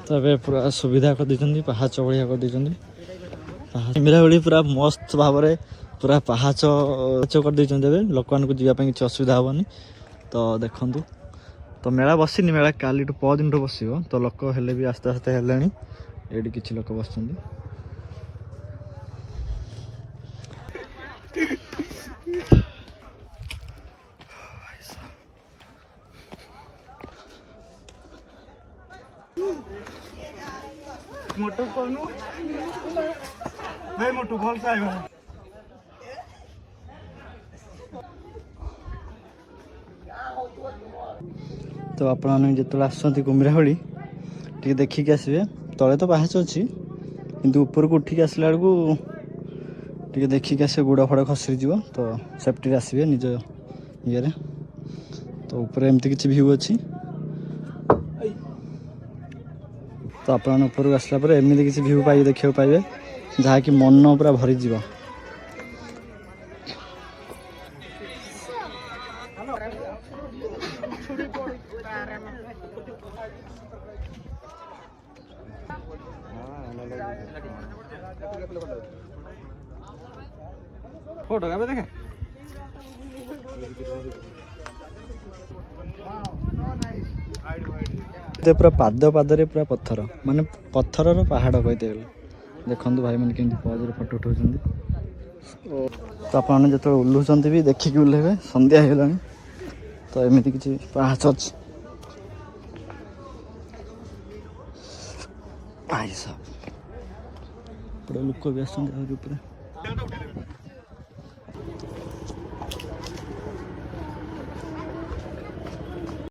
तो ये पूरा सुविधा कर दी पहाच भाया कर दी मेरावली पूरा मस्त भाव में पूरा पहाच कर दी लोक मान जावाई किसी असुविधा हेनी। तो देखु तो मेला बसनी मेला काली परदिन बस तो लोक हेले भी आस्ते आस्ते हेले ये किसी लोक बस मोटू कहनु भाई मोटू भल से आइबा तो आपने जो आसती कुमिराहली टे देखिक आसबे तले तो पाहाच अच्छी किंतु ऊपर को उठिक आसला बेलू टे देखिक आस गोड़ फड़ खसरी जीव तो सेफ्टी आसबे निज ये तो ऊपर एमती किसी भ्यू अच्छी तो आप ऊपर आसला एमती किसी भ्यू पाइबे देखा पाइबे जहाँकि मन पूरा भरीज फोटो का देखे पूरा पाद पादरे पूरा पत्थर माने पत्थर पहाड़ कहते देखु भाई मैंने केमती पजरे फोटो उठाऊँ तो आपने जो ओह्लुंट भी देखिकी ओह्लैबे संध्या हो तो एमती किसी पाहाच अच्छी भाई साहब लोक भी आस